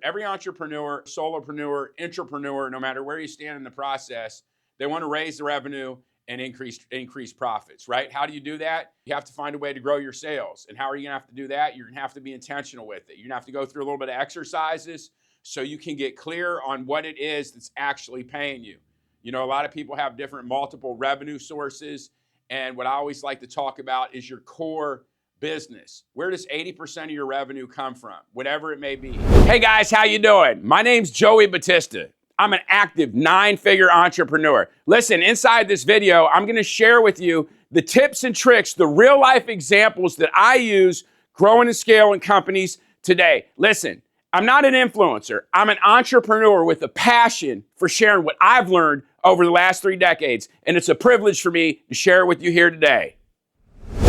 Every entrepreneur, solopreneur, intrapreneur, no matter where you stand in the process, they want to raise the revenue and increase profits, right? How do you do that? You have to find a way to grow your sales. And how are you going to have to do that? You're going to have to be intentional with it. You're going to have to go through a little bit of exercises so you can get clear on what it is that's actually paying you. You know, a lot of people have different multiple revenue sources. And what I always like to talk about is your core business. Where does 80% of your revenue come from? Whatever it may be. Hey guys, how you doing? My name's Joey Battista. I'm an active 9-figure entrepreneur. Listen, inside this video, I'm gonna share with you the tips and tricks, the real life examples that I use growing and scaling companies today. Listen, I'm not an influencer. I'm an entrepreneur with a passion for sharing what I've learned over the last 3 decades. And it's a privilege for me to share it with you here today.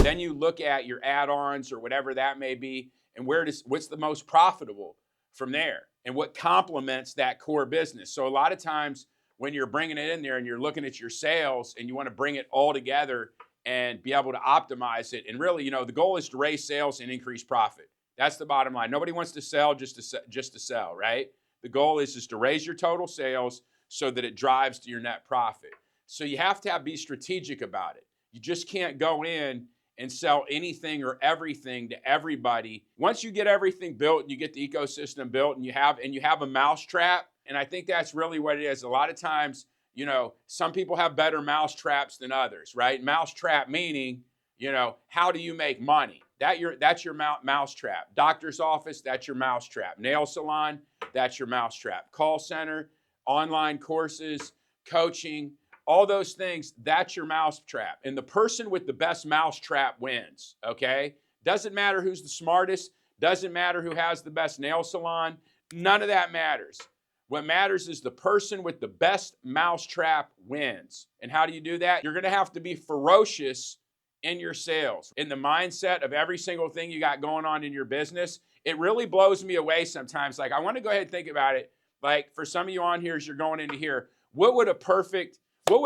Then you look at your add-ons or whatever that may be, and what's the most profitable from there, and what complements that core business. So a lot of times when you're bringing it in there and you're looking at your sales and you want to bring it all together and be able to optimize it, and really, you know, the goal is to raise sales and increase profit. That's the bottom line. Nobody wants to sell just to sell, right? The goal is to raise your total sales so that it drives to your net profit. So you have to be strategic about it. You just can't go in and sell anything or everything to everybody. Once you get everything built and you get the ecosystem built and you have a mousetrap, and I think that's really what it is. A lot of times, you know, some people have better mousetraps than others, right? Mousetrap meaning, you know, how do you make money? That's your mousetrap. Doctor's office, that's your mousetrap. Nail salon, that's your mousetrap. Call center, online courses, coaching, all those things, that's your mousetrap. And the person with the best mousetrap wins, okay? Doesn't matter who's the smartest, doesn't matter who has the best nail salon, none of that matters. What matters is the person with the best mousetrap wins. And how do you do that? You're gonna have to be ferocious in your sales, in the mindset of every single thing you got going on in your business. It really blows me away sometimes. Like, I wanna go ahead and think about it. Like, for some of you on here, as you're going into here, what would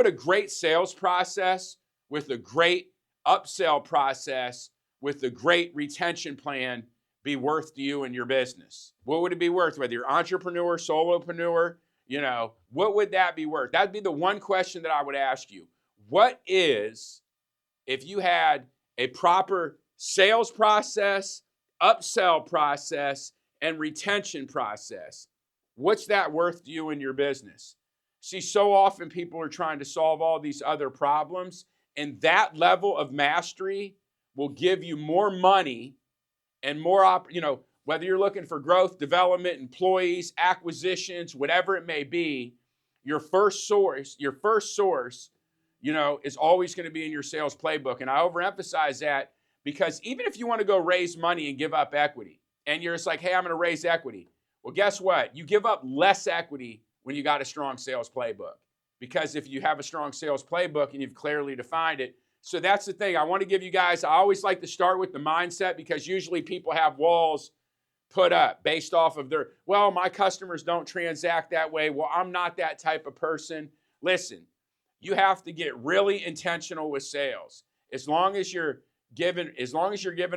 a great sales process with a great upsell process with a great retention plan be worth to you and your business? What would it be worth? Whether you're entrepreneur, solopreneur, you know, what would that be worth? That'd be the one question that I would ask you. What is, if you had a proper sales process, upsell process, and retention process, what's that worth to you and your business? See, so often people are trying to solve all these other problems, and that level of mastery will give you more money and more, you know, whether you're looking for growth, development, employees, acquisitions, whatever it may be, your first source, you know, is always going to be in your sales playbook. And I overemphasize that because even if you want to go raise money and give up equity, and you're just like, hey, I'm going to raise equity. Well, guess what? You give up less equity when you got a strong sales playbook. Because if you have a strong sales playbook and you've clearly defined it. So that's the thing. I want to give you guys, I always like to start with the mindset, because usually people have walls put up based off of their, well, my customers don't transact that way. Well, I'm not that type of person. Listen, you have to get really intentional with sales. As long as you're giving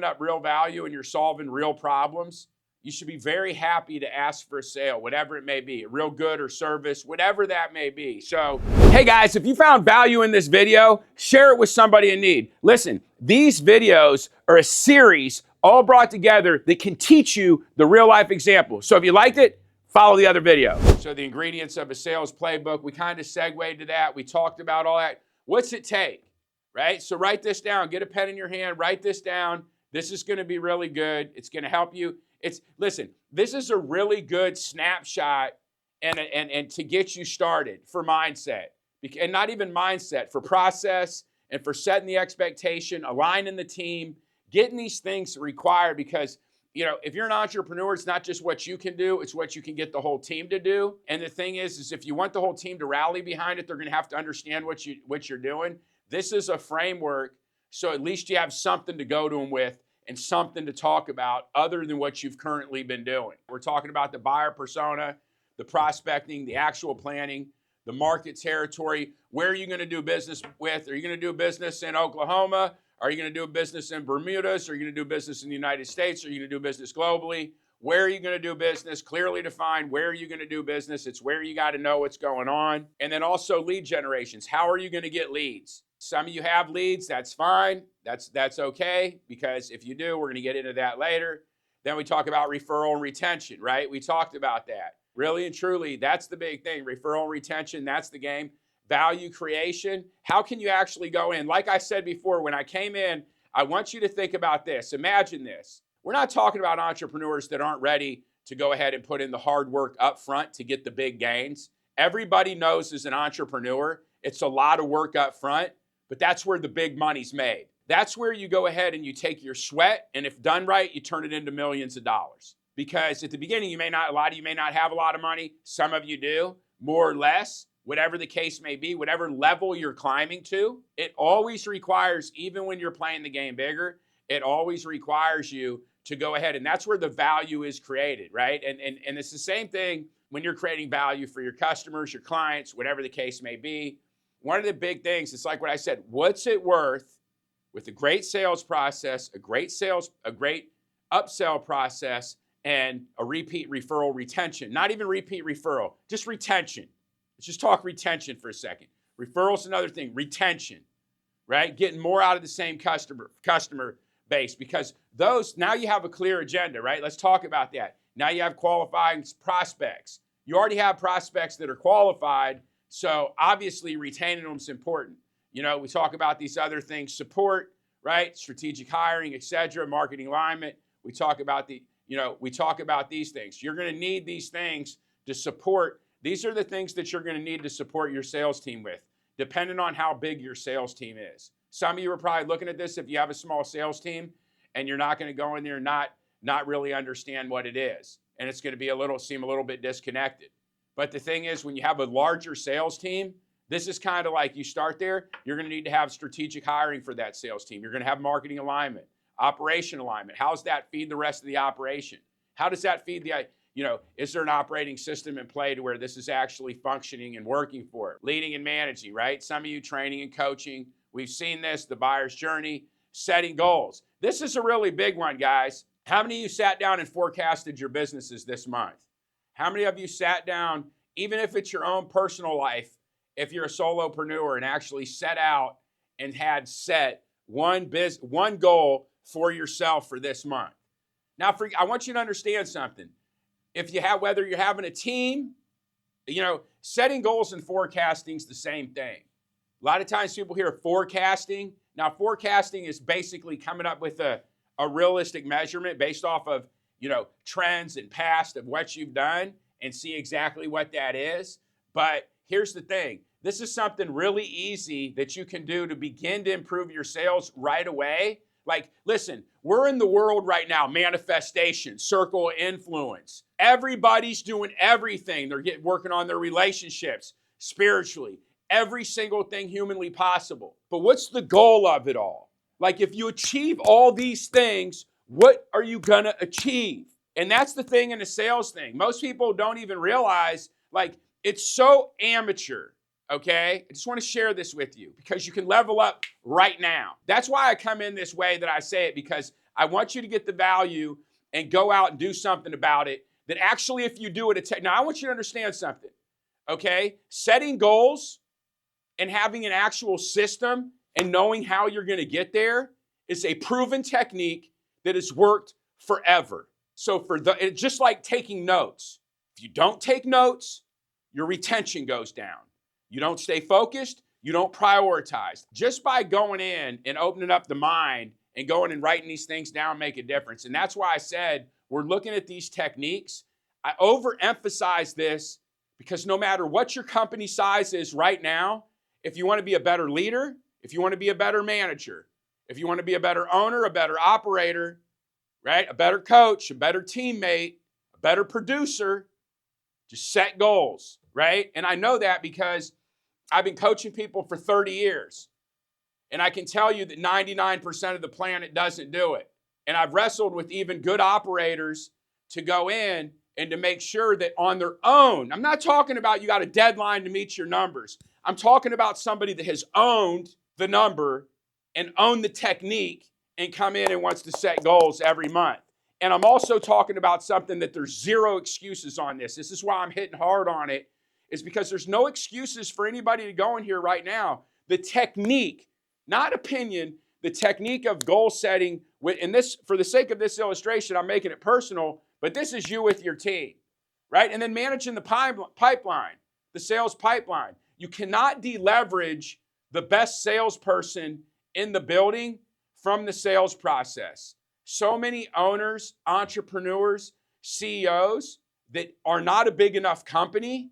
up real value and you're solving real problems, you should be very happy to ask for a sale, whatever it may be, a real good or service, whatever that may be. So, hey guys, if you found value in this video, share it with somebody in need. Listen, these videos are a series all brought together that can teach you the real life example. So if you liked it, follow the other video. So the ingredients of a sales playbook, we kind of segued to that. We talked about all that. What's it take, right? So write this down. Get a pen in your hand. Write this down. This is going to be really good. It's going to help you. Listen, this is a really good snapshot and to get you started for mindset. And not even mindset, for process and for setting the expectation, aligning the team, getting these things required. Because, you know, if you're an entrepreneur, it's not just what you can do, it's what you can get the whole team to do. And the thing is if you want the whole team to rally behind it, they're going to have to understand what you're doing. This is a framework, so at least you have something to go to them with and something to talk about other than what you've currently been doing. We're talking about the buyer persona, the prospecting, the actual planning, the market territory. Where are you going to do business with? Are you going to do business in Oklahoma? Are you going to do business in Bermudas? Are you going to do business in the United States? Are you going to do business globally? Where are you going to do business? Clearly define where are you going to do business. It's where you got to know what's going on. And then also lead generations. How are you going to get leads? Some of you have leads. That's fine. That's okay, because if you do, we're going to get into that later. Then we talk about referral and retention, right? We talked about that. Really and truly, that's the big thing. Referral and retention, that's the game. Value creation. How can you actually go in? Like I said before, when I came in, I want you to think about this. Imagine this. We're not talking about entrepreneurs that aren't ready to go ahead and put in the hard work up front to get the big gains. Everybody knows as an entrepreneur, it's a lot of work up front, but that's where the big money's made. That's where you go ahead and you take your sweat, and if done right, you turn it into millions of dollars. Because at the beginning, a lot of you may not have a lot of money. Some of you do, more or less, whatever the case may be, whatever level you're climbing to. It always requires, even when you're playing the game bigger, it always requires you to go ahead, and that's where the value is created, right? And it's the same thing when you're creating value for your customers, your clients, whatever the case may be. One of the big things, it's like what I said, what's it worth with a great sales process, a great upsell process, and a repeat referral retention? Not even repeat referral, just retention. Let's just talk retention for a second. Referral's another thing, retention, right? Getting more out of the same customer base, because those, now you have a clear agenda, right? Let's talk about that. Now you have qualifying prospects. You already have prospects that are qualified, so obviously retaining them is important. You know, we talk about these other things, support, right? Strategic hiring, etc., marketing alignment. We talk about these things. You're going to need these things to support. These are the things that you're going to need to support your sales team with, depending on how big your sales team is. Some of you are probably looking at this if you have a small sales team and you're not going to go in there and not really understand what it is. And it's going to seem a little bit disconnected. But the thing is, when you have a larger sales team, this is kind of like you start there, you're going to need to have strategic hiring for that sales team. You're going to have marketing alignment, operation alignment. How does that feed the rest of the operation? How does that feed is there an operating system in play to where this is actually functioning and working for it? Leading and managing, right? Some of you training and coaching. We've seen this, the buyer's journey, setting goals. This is a really big one, guys. How many of you sat down and forecasted your businesses this month? How many of you sat down, even if it's your own personal life, if you're a solopreneur, and actually set out and had set one goal for yourself for this month? Now, I want you to understand something. Whether you're having a team, setting goals and forecasting is the same thing. A lot of times people hear forecasting. Now, forecasting is basically coming up with a realistic measurement based off of, trends and past of what you've done and see exactly what that is. But here's the thing. This is something really easy that you can do to begin to improve your sales right away. Like, listen, we're in the world right now, manifestation, circle of influence. Everybody's doing everything. They're working on their relationships, spiritually, every single thing humanly possible. But what's the goal of it all? Like, if you achieve all these things, what are you going to achieve? And that's the thing in the sales thing. Most people don't even realize, it's so amateur. Okay, I just want to share this with you because you can level up right now. That's why I come in this way that I say it, because I want you to get the value and go out and do something about it. That actually, if you do it, now I want you to understand something. Okay, setting goals and having an actual system and knowing how you're going to get there is a proven technique that has worked forever. So it's just like taking notes. If you don't take notes, your retention goes down. You don't stay focused. You don't prioritize. Just by going in and opening up the mind and going and writing these things down make a difference. And that's why I said we're looking at these techniques. I overemphasize this because no matter what your company size is right now, if you want to be a better leader, if you want to be a better manager, if you want to be a better owner, a better operator, right? A better coach, a better teammate, a better producer, just set goals, right? And I know that because I've been coaching people for 30 years. And I can tell you that 99% of the planet doesn't do it. And I've wrestled with even good operators to go in and to make sure that on their own, I'm not talking about you got a deadline to meet your numbers. I'm talking about somebody that has owned the number and owned the technique and come in and wants to set goals every month. And I'm also talking about something that there's zero excuses on this. This is why I'm hitting hard on it, is because there's no excuses for anybody to go in here right now. The technique, not opinion, the technique of goal setting, and this, for the sake of this illustration, I'm making it personal, but this is you with your team, right? And then managing the pipeline, the sales pipeline. You cannot deleverage the best salesperson in the building from the sales process. So many owners, entrepreneurs, CEOs that are not a big enough company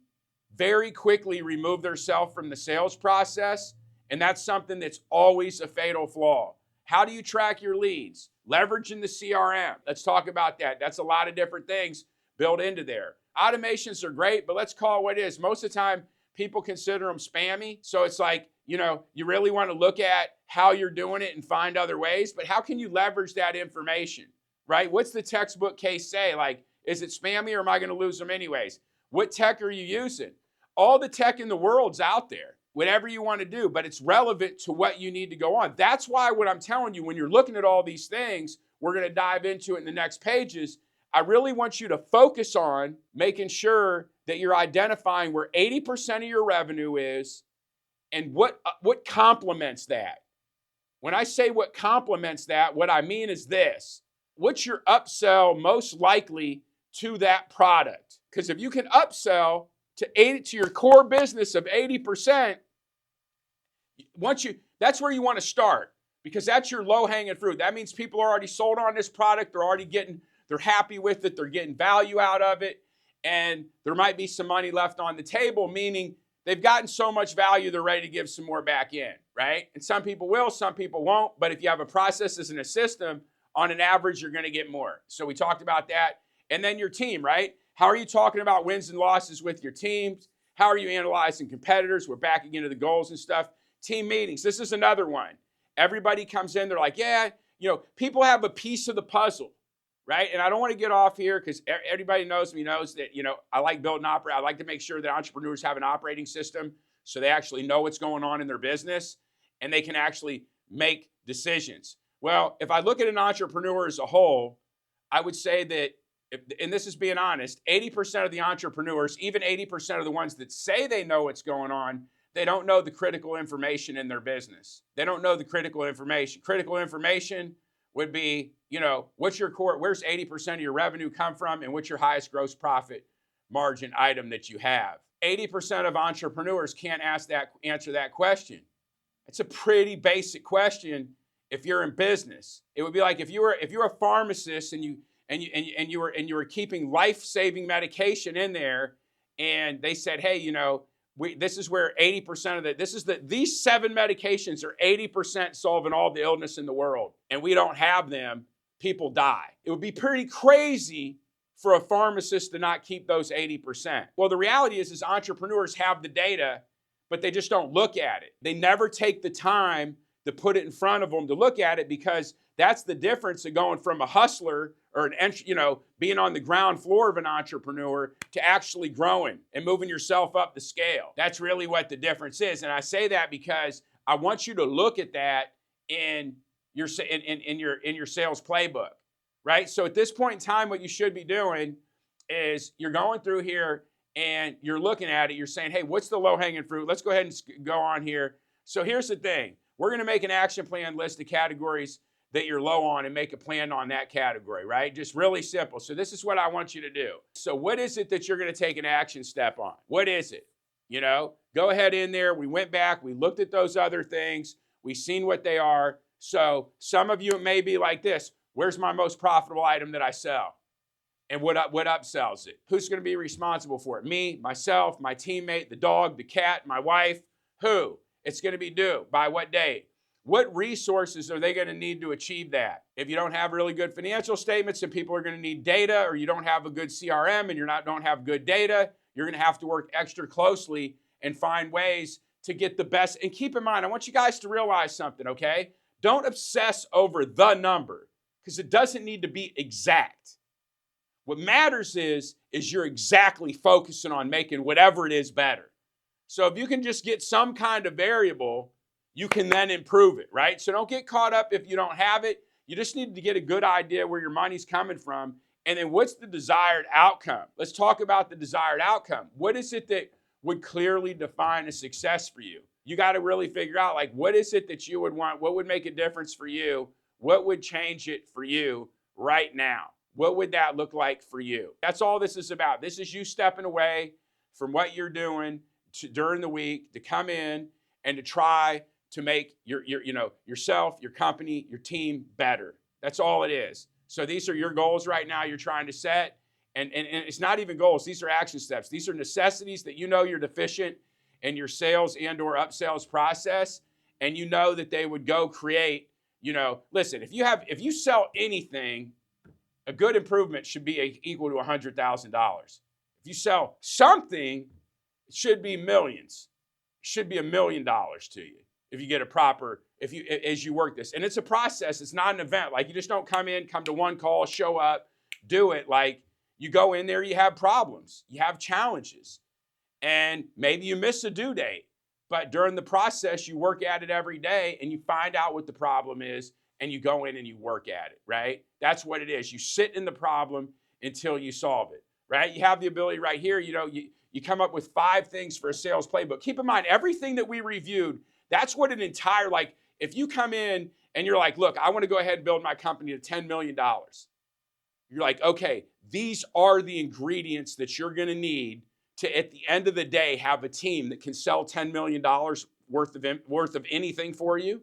very quickly remove themselves from the sales process, and that's something that's always a fatal flaw. How do you track your leads? Leveraging the CRM. Let's talk about that. That's a lot of different things built into there. Automations are great, but let's call it what it is. Most of the time, people consider them spammy. So it's like, you really want to look at how you're doing it and find other ways, but how can you leverage that information, right? What's the textbook case say? Like, is it spammy or am I going to lose them anyways? What tech are you using? All the tech in the world's out there, whatever you want to do, but it's relevant to what you need to go on. That's why what I'm telling you, when you're looking at all these things, we're going to dive into it in the next pages. I really want you to focus on making sure that you're identifying where 80% of your revenue is and what complements that. When I say what complements that, what I mean is this. What's your upsell most likely to that product? Because if you can upsell to your core business of 80%, that's where you want to start, because that's your low-hanging fruit. That means people are already sold on this product. They're happy with it. They're getting value out of it. And there might be some money left on the table, meaning they've gotten so much value, they're ready to give some more back in, right? And some people will, some people won't. But if you have a process and a system, on an average, you're going to get more. So we talked about that. And then your team, right? How are you talking about wins and losses with your teams? How are you analyzing competitors? We're backing into the goals and stuff. Team meetings. This is another one. Everybody comes in, they're like, yeah, people have a piece of the puzzle, right? And I don't want to get off here because everybody knows me, knows that, I like building I like to make sure that entrepreneurs have an operating system so they actually know what's going on in their business and they can actually make decisions. Well, if I look at an entrepreneur as a whole, I would say that, and this is being honest, 80% of the entrepreneurs, even 80% of the ones that say they know what's going on, they don't know the critical information in their business. They don't know the critical information. Critical information would be, what's your core, where's 80% of your revenue come from, and what's your highest gross profit margin item that you have? 80% of entrepreneurs can't answer that question. It's a pretty basic question if you're in business. It would be like if you're a pharmacist and you were keeping life-saving medication in there, and they said, hey, this is where 80% of these 7 medications are 80% solving all the illness in the world, and we don't have them, people die. It would be pretty crazy for a pharmacist to not keep those 80%. Well, the reality is entrepreneurs have the data, but they just don't look at it. They never take the time to put it in front of them to look at it, because that's the difference of going from a hustler or being on the ground floor of an entrepreneur to actually growing and moving yourself up the scale. That's really what the difference is. And I say that because I want you to look at that in your sales playbook, right? So at this point in time, what you should be doing is you're going through here and you're looking at it. You're saying, hey, what's the low-hanging fruit? Let's go ahead and go on here. So here's the thing. We're going to make an action plan list of categories that you're low on and make a plan on that category, right? Just really simple. So this is what I want you to do. So what is it that you're going to take an action step on? What is it? Go ahead in there. We went back. We looked at those other things. We've seen what they are. So some of you, it may be like this. Where's my most profitable item that I sell? And what upsells it? Who's going to be responsible for it? Me, myself, my teammate, the dog, the cat, my wife. Who? It's going to be due. By what date? What resources are they going to need to achieve that? If you don't have really good financial statements and people are going to need data, or you don't have a good CRM and don't have good data, you're going to have to work extra closely and find ways to get the best. And keep in mind, I want you guys to realize something, okay? Don't obsess over the number, because it doesn't need to be exact. What matters is you're exactly focusing on making whatever it is better. So if you can just get some kind of variable, you can then improve it, right? So don't get caught up if you don't have it. You just need to get a good idea where your money's coming from. And then what's the desired outcome? Let's talk about the desired outcome. What is it that would clearly define a success for you? You got to really figure out, like, what is it that you would want? What would make a difference for you? What would change it for you right now? What would that look like for you? That's all this is about. This is you stepping away from what you're doing during the week to come in and to try to make yourself, your company, your team better. That's all it is. So these are your goals right now you're trying to set. And it's not even goals. These are action steps. These are necessities that you know you're deficient in your sales and or upsells process. And you know that they would go create, listen, if you sell anything, a good improvement should be equal to $100,000. If you sell something, it should be millions. It should be $1 million to you if you get as you work this. And it's a process. It's not an event. Like, you just don't come to one call, show up, do it. Like, you go in there, you have problems, you have challenges, and maybe you miss a due date. But during the process, you work at it every day and you find out what the problem is and you go in and you work at it, right? That's what it is. You sit in the problem until you solve it, right? You have the ability right here, you come up with 5 things for a sales playbook. Keep in mind, everything that we reviewed, that's what an entire, like, if you come in and you're like, look, I want to go ahead and build my company to $10 million. You're like, okay, these are the ingredients that you're going to need to, at the end of the day, have a team that can sell $10 million worth of anything for you,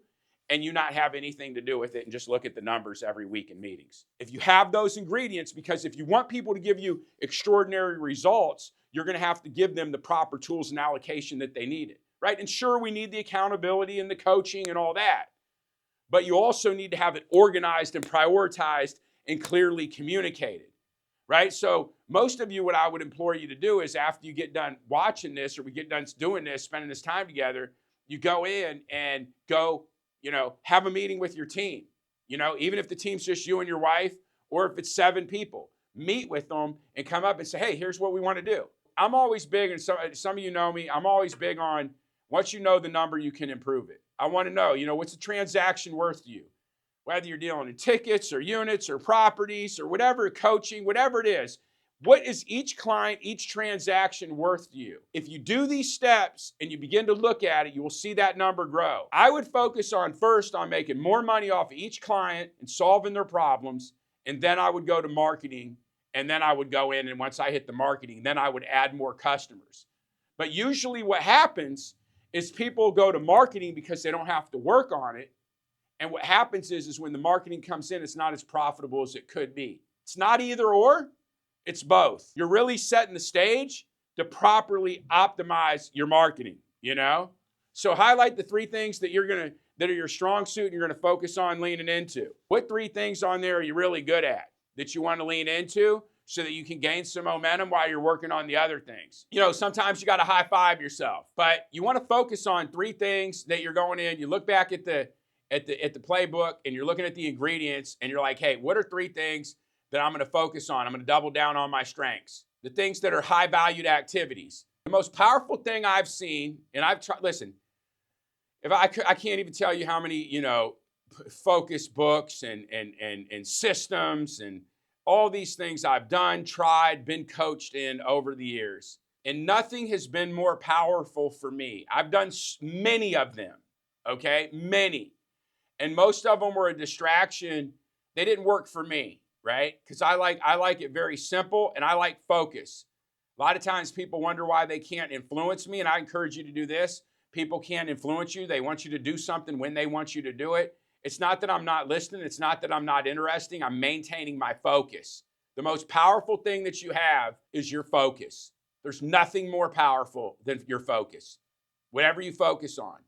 and you not have anything to do with it and just look at the numbers every week in meetings. If you have those ingredients, because if you want people to give you extraordinary results, you're going to have to give them the proper tools and allocation that they need it, right? And sure, we need the accountability and the coaching and all that, but you also need to have it organized and prioritized and clearly communicated, right? So most of you, what I would implore you to do is, after you get done watching this, or we get done doing this, spending this time together, you go in and go, have a meeting with your team. Even if the team's just you and your wife, or if it's 7 people, meet with them and come up and say, hey, here's what we want to do. I'm always big, and some of you know me, I'm always big on, once you know the number, you can improve it. I want to know, what's a transaction worth to you? Whether you're dealing in tickets or units or properties or whatever, coaching, whatever it is, what is each client, each transaction worth to you? If you do these steps and you begin to look at it, you will see that number grow. I would focus first on making more money off of each client and solving their problems, and then I would go to marketing, and then I would go in, and once I hit the marketing, then I would add more customers. But usually what happens is people go to marketing because they don't have to work on it. And what happens is when the marketing comes in, it's not as profitable as it could be. It's not either or, it's both. You're really setting the stage to properly optimize your marketing, So highlight the 3 things that that are your strong suit and you're going to focus on leaning into. What 3 things on there are you really good at that you want to lean into so that you can gain some momentum while you're working on the other things? Sometimes you got to high five yourself, but you want to focus on 3 things that you're going in. You look back at the playbook and you're looking at the ingredients and you're like, hey, what are 3 things that I'm going to focus on? I'm going to double down on my strengths. The things that are high valued activities. The most powerful thing I've seen, and I've tried, listen, if I can't even tell you how many, focus books and systems and all these things I've done, tried, been coached in over the years. And nothing has been more powerful for me. I've done many of them, okay? Many. And most of them were a distraction. They didn't work for me, right? Because I like it very simple, and I like focus. A lot of times people wonder why they can't influence me, and I encourage you to do this. People can't influence you. They want you to do something when they want you to do it. It's not that I'm not listening. It's not that I'm not interesting. I'm maintaining my focus. The most powerful thing that you have is your focus. There's nothing more powerful than your focus. Whatever you focus on.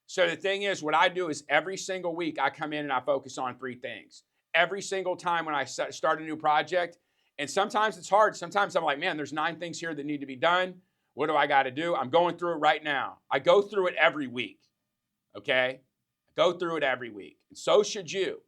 So the thing is, what I do is every single week I come in and I focus on 3 things. Every single time when I start a new project, and sometimes it's hard. Sometimes I'm like, man, there's 9 things here that need to be done. What do I got to do? I'm going through it right now. I go through it every week, okay? Go through it every week. And so should you.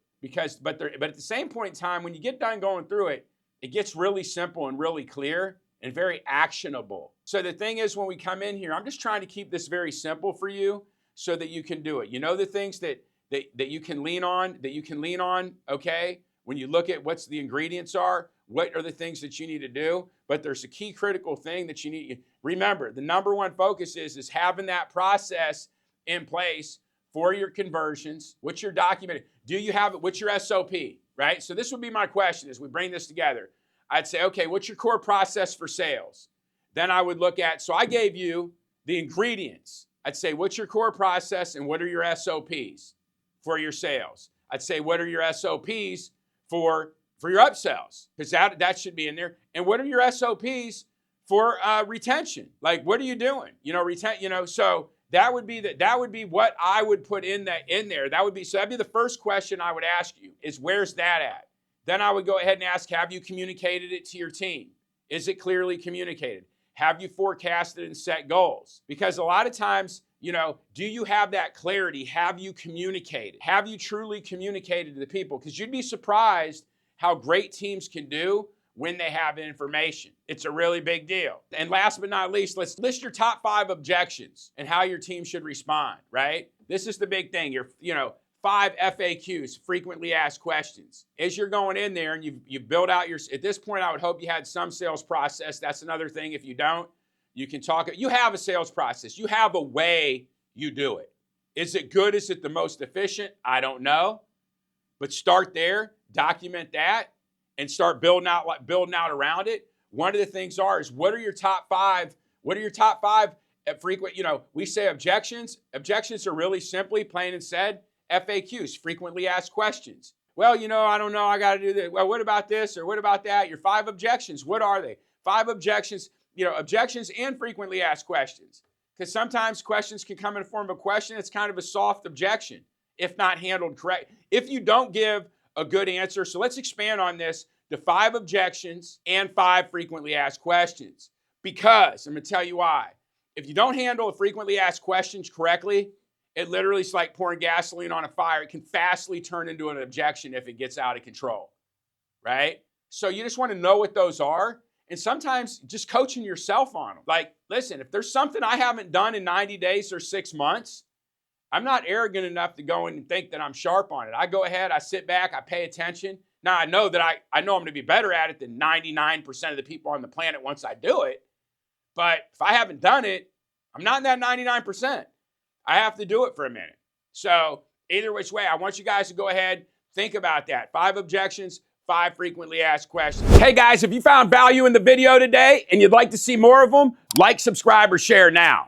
But at the same point in time, when you get done going through it, it gets really simple and really clear and very actionable. So the thing is, when we come in here, I'm just trying to keep this very simple for you so that you can do it. The things that that you can lean on, okay? When you look at what's the ingredients are, what are the things that you need to do, but there's a key critical thing that you need. Remember, the number one focus is having that process in place for your conversions. What's your documented? Do you have it? What's your SOP, right? So this would be my question as we bring this together. I'd say, okay, what's your core process for sales? Then I would look at, so I gave you the ingredients. I'd say, what's your core process and what are your SOPs for your sales? I'd say, what are your SOPs for your upsells? Because that should be in there. And what are your SOPs for retention? Like, what are you doing? So that would be what I would put in there. That'd be the first question I would ask you is, where's that at? Then I would go ahead and ask, have you communicated it to your team? Is it clearly communicated? Have you forecasted and set goals? Because a lot of times, do you have that clarity? Have you communicated? Have you truly communicated to the people? Because you'd be surprised how great teams can do when they have information. It's a really big deal. And last but not least, let's list your top 5 objections and how your team should respond, right? This is the big thing. Your 5 FAQs, frequently asked questions. As you're going in there and you've built out at this point, I would hope you had some sales process. That's another thing. If you don't, you can talk. You have a sales process. You have a way you do it. Is it good? Is it the most efficient? I don't know. But start there, document that, and start building out around it. One of the things is, what are your top 5? What are your top 5 at frequent? We say objections. Objections are really simply, plain and said, FAQs, frequently asked questions. Well, I don't know, I got to do this. Well, what about this or what about that? Your 5 objections, what are they? 5 objections, objections and frequently asked questions. Because sometimes questions can come in the form of a question. It's kind of a soft objection if not handled correct. If you don't give a good answer, so let's expand on this to 5 objections and 5 frequently asked questions. Because, I'm going to tell you why. If you don't handle the frequently asked questions correctly, it literally is like pouring gasoline on a fire. It can fastly turn into an objection if it gets out of control, right? So you just want to know what those are. And sometimes just coaching yourself on them. Like, listen, if there's something I haven't done in 90 days or 6 months, I'm not arrogant enough to go in and think that I'm sharp on it. I go ahead, I sit back, I pay attention. Now, I know that I know I'm going to be better at it than 99% of the people on the planet once I do it. But if I haven't done it, I'm not in that 99%. I have to do it for a minute. So either which way, I want you guys to go ahead, think about that. 5 objections, 5 frequently asked questions. Hey guys, if you found value in the video today and you'd like to see more of them, like, subscribe, or share now.